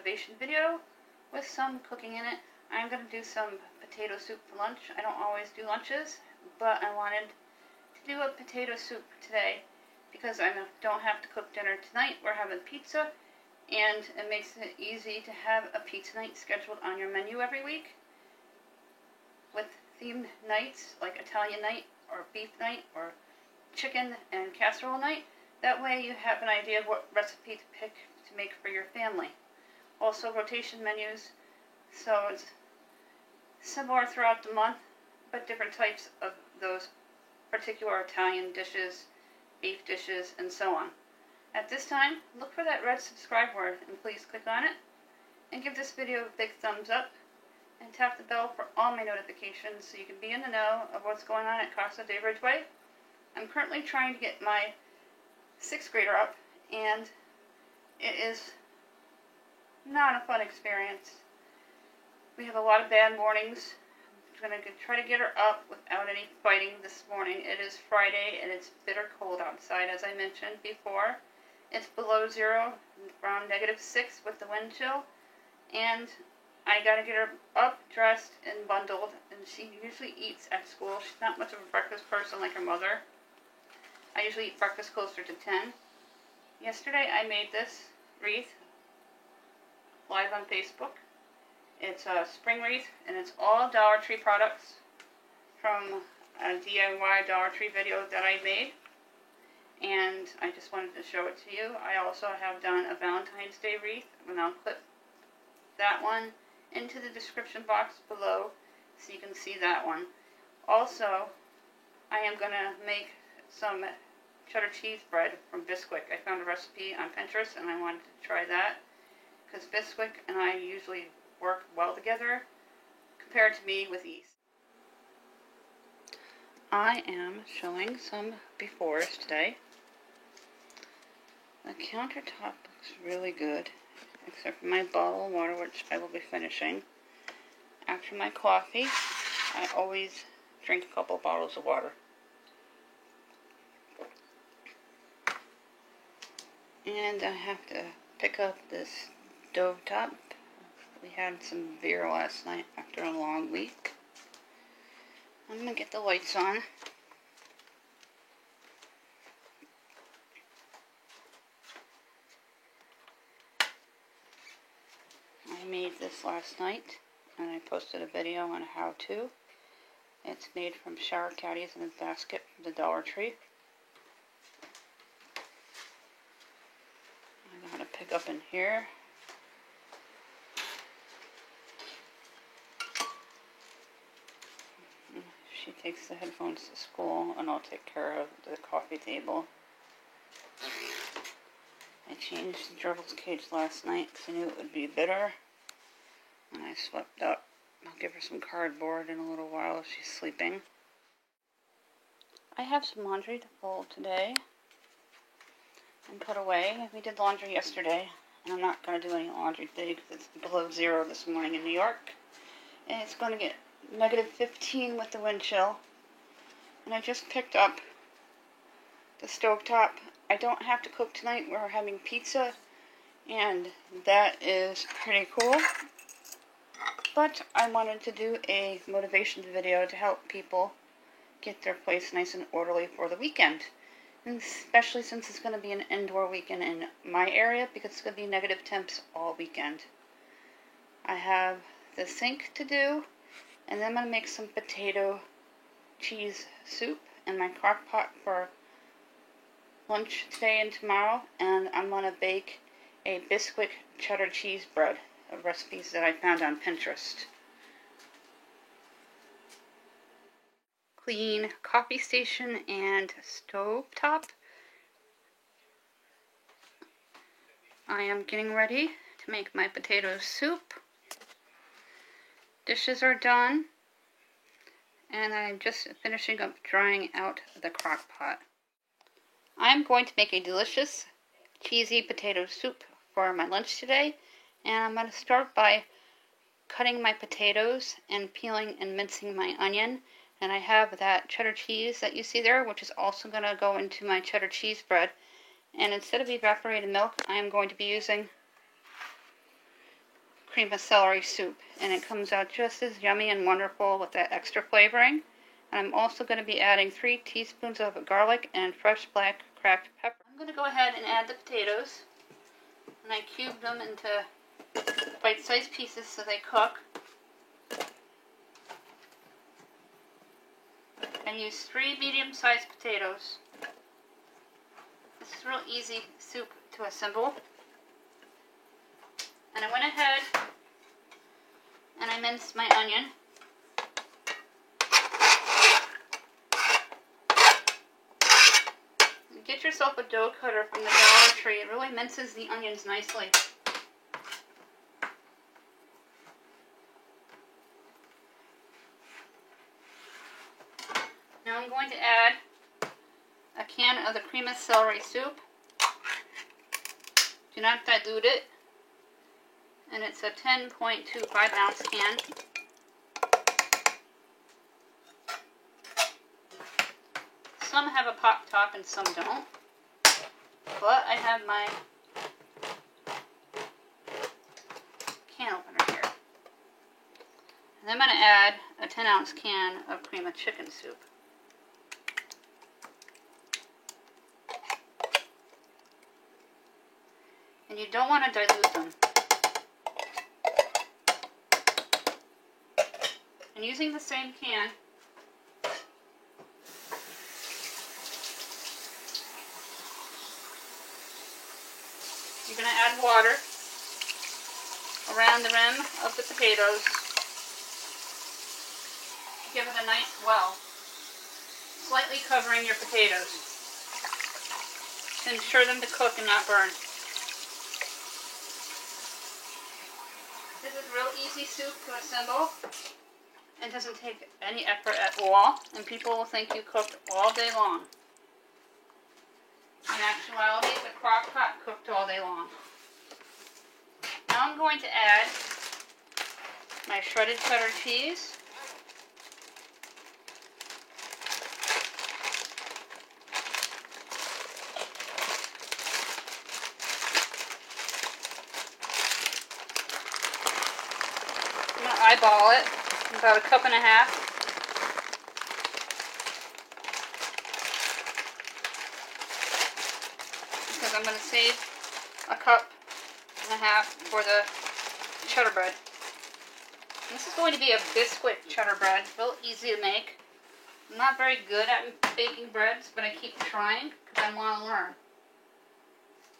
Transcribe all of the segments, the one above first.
motivation video with some cooking in it. I'm going to do some potato soup for lunch. I don't always do lunches, but I wanted to do a potato soup today because I don't have to cook dinner tonight. We're having pizza, and it makes it easy to have a pizza night scheduled on your menu every week with themed nights like Italian night or beef night or chicken and casserole night. That way you have an idea of what recipe to pick to make for your family. Also rotation menus, so it's similar throughout the month, but different types of those particular Italian dishes, beef dishes, and so on. At this time, look for that red subscribe word and please click on it, and give this video a big thumbs up, and tap the bell for all my notifications so you can be in the know of what's going on at Casa de Ridgeway. I'm currently trying to get my 6th grader up, and it is not a fun experience. We have a lot of bad mornings. I'm going to try to get her up without any fighting this morning. It is Friday and it's bitter cold outside, as I mentioned before. It's below 0, around -6 with the wind chill, and I got to get her up, dressed, and bundled, and she usually eats at school. She's not much of a breakfast person like her mother. I usually eat breakfast closer to 10. Yesterday I made this wreath live on Facebook. It's a spring wreath, and it's all Dollar Tree products from a DIY Dollar Tree video that I made, and I just wanted to show it to you. I also have done a Valentine's Day wreath, and I'll clip that one into the description box below so you can see that one. Also, I am going to make some cheddar cheese bread from Bisquick. I found a recipe on Pinterest and I wanted to try that because Bisquick and I usually work well together compared to me with yeast. I am showing some befores today. The countertop looks really good, except for my bottle of water, which I will be finishing. After my coffee, I always drink a couple bottles of water. And I have to pick up this stove top. We had some beer last night after a long week. I'm going to get the lights on. I made this last night and I posted a video on how to. It's made from shower caddies in a basket from the Dollar Tree. I'm going to pick up in here. She takes the headphones to school, and I'll take care of the coffee table. I changed the Gerbil's cage last night because I knew it would be bitter, and I swept up. I'll give her some cardboard in a little while if she's sleeping. I have some laundry to fold today and put away. We did laundry yesterday, and I'm not going to do any laundry today because it's below 0 this morning in New York, and it's going to get -15 with the wind chill. And I just picked up the stovetop. I don't have to cook tonight. We're having pizza, and that is pretty cool. But I wanted to do a motivation video to help people get their place nice and orderly for the weekend. And especially since it's going to be an indoor weekend in my area because it's going to be negative temps all weekend. I have the sink to do. And then I'm going to make some potato cheese soup in my crock pot for lunch today and tomorrow. And I'm going to bake a Bisquick cheddar cheese bread, of recipes that I found on Pinterest. Clean coffee station and stove top. I am getting ready to make my potato soup. Dishes are done, and I'm just finishing up drying out the crock pot. I'm going to make a delicious, cheesy potato soup for my lunch today, and I'm going to start by cutting my potatoes and peeling and mincing my onion, and I have that cheddar cheese that you see there, which is also going to go into my cheddar cheese bread, and instead of evaporated milk, I am going to be using cream of celery soup, and it comes out just as yummy and wonderful with that extra flavoring. And I'm also going to be adding 3 teaspoons of garlic and fresh black cracked pepper. I'm going to go ahead and add the potatoes, and I cubed them into bite-sized pieces so they cook. And use 3 medium-sized potatoes. This is real easy soup to assemble. And I went ahead and I minced my onion. Get yourself a dough cutter from the Dollar Tree. It really minces the onions nicely. Now I'm going to add a can of the cream of celery soup. Do not dilute it. And it's a 10.25 ounce can. Some have a pop top and some don't. But I have my can opener here. And I'm going to add a 10 ounce can of cream of chicken soup. And you don't want to dilute them. And using the same can, you're going to add water around the rim of the potatoes. Give it a nice swell, slightly covering your potatoes to ensure them to cook and not burn. This is real easy soup to assemble. It doesn't take any effort at all, and people will think you cooked all day long. In actuality, the crock pot cooked all day long. Now I'm going to add my shredded cheddar cheese. I'm going to eyeball it. About 1.5 cups. Because I'm going to save 1.5 cups for the cheddar bread. And this is going to be a biscuit cheddar bread. Real easy to make. I'm not very good at baking breads, but I keep trying because I want to learn.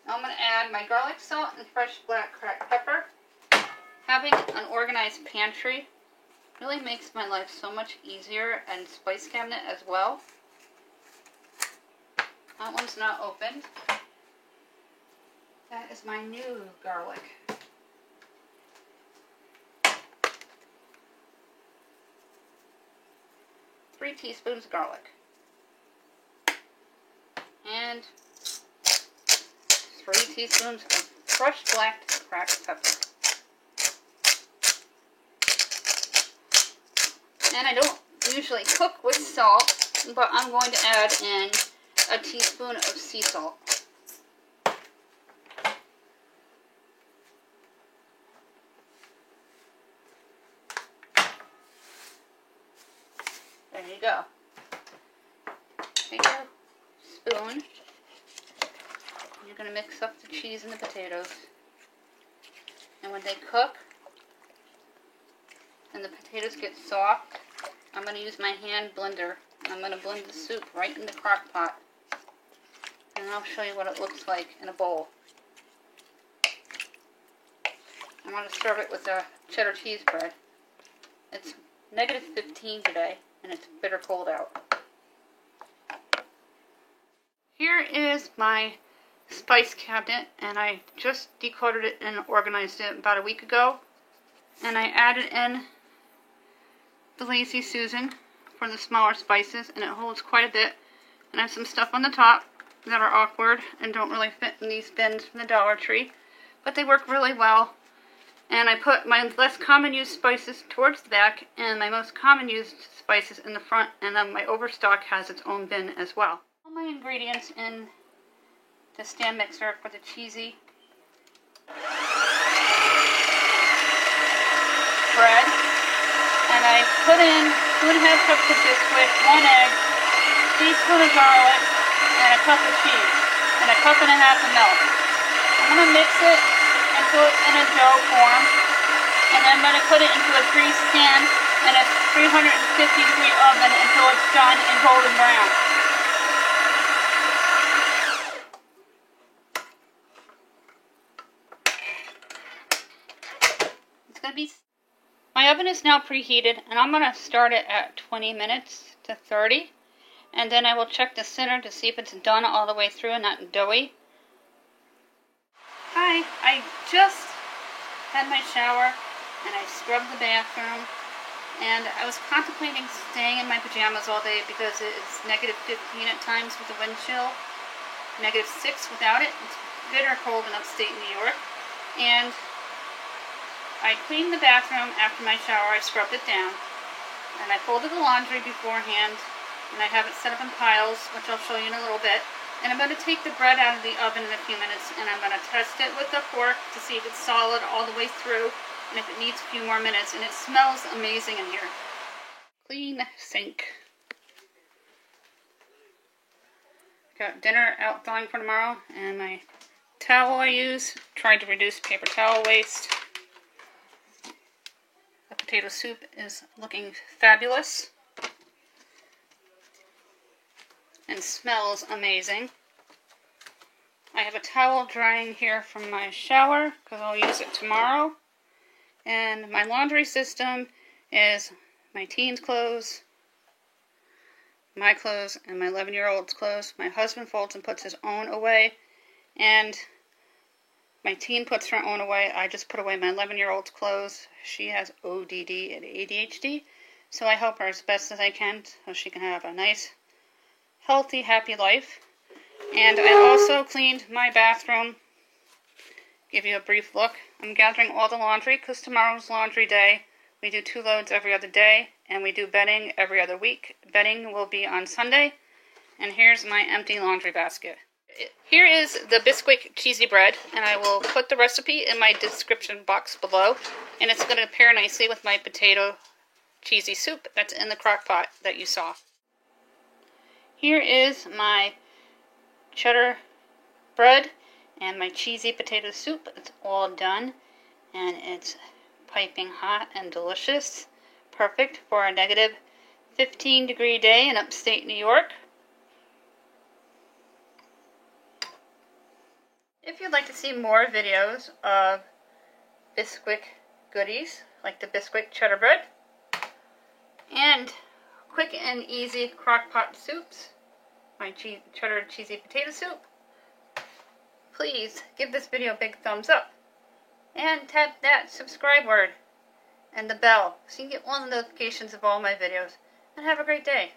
Now I'm going to add my garlic salt and fresh black cracked pepper. Having an organized pantry really makes my life so much easier, and spice cabinet as well. That one's not opened. That is my new garlic. Three teaspoons of garlic. And 3 teaspoons of fresh black cracked pepper. And I don't usually cook with salt, but I'm going to add in a teaspoon of sea salt. There you go. Take your spoon. You're going to mix up the cheese and the potatoes. And when they cook and the potatoes get soft, I'm going to use my hand blender. I'm going to blend the soup right in the crock pot. And I'll show you what it looks like in a bowl. I want to serve it with a cheddar cheese bread. It's -15 today, and it's bitter cold out. Here is my spice cabinet, and I just decluttered it and organized it about a week ago. And I added in the Lazy Susan for the smaller spices, and it holds quite a bit. And I have some stuff on the top that are awkward and don't really fit in these bins from the Dollar Tree, but they work really well. And I put my less common used spices towards the back and my most common used spices in the front, and then my overstock has its own bin as well. All my ingredients in the stand mixer for the cheesy bread, and I put in 2½ cups of Bisquick, 1 egg, teaspoon of garlic, and a cup of cheese, and a cup and a half of milk. I'm going to mix it until it's in a dough form, and then I'm going to put it into a greased pan in a 350-degree oven until it's done and golden brown. It's going to be... My oven is now preheated, and I'm going to start it at 20 minutes to 30. And then I will check the center to see if it's done all the way through and not doughy. Hi, I just had my shower and I scrubbed the bathroom, and I was contemplating staying in my pajamas all day because it's -15 at times with the wind chill, -6 without it. It's bitter cold in upstate New York. And I cleaned the bathroom after my shower. I scrubbed it down, and I folded the laundry beforehand, and I have it set up in piles, which I'll show you in a little bit. And I'm going to take the bread out of the oven in a few minutes, and I'm going to test it with a fork to see if it's solid all the way through, and if it needs a few more minutes. And it smells amazing in here. Clean sink. Got dinner out thawing for tomorrow, and my towel I use, tried to reduce paper towel waste. The potato soup is looking fabulous and smells amazing. I have a towel drying here from my shower because I'll use it tomorrow. And my laundry system is my teens' clothes, my clothes, and my 11-year-old's clothes. My husband folds and puts his own away, and my teen puts her own away. I just put away my 11-year-old's clothes. She has ODD and ADHD, so I help her as best as I can so she can have a nice, healthy, happy life. And I also cleaned my bathroom. Give you a brief look. I'm gathering all the laundry because tomorrow's laundry day. We do 2 loads every other day, and we do bedding every other week. Bedding will be on Sunday. And here's my empty laundry basket. Here is the Bisquick cheesy bread, and I will put the recipe in my description box below. And it's going to pair nicely with my potato cheesy soup that's in the crock pot that you saw. Here is my cheddar bread and my cheesy potato soup. It's all done, and it's piping hot and delicious. Perfect for a -15-degree day in upstate New York. If you'd like to see more videos of Bisquick goodies, like the Bisquick cheddar bread, and quick and easy crock pot soups, my cheddar cheesy potato soup, please give this video a big thumbs up and tap that subscribe word and the bell so you can get all the notifications of all my videos. And have a great day.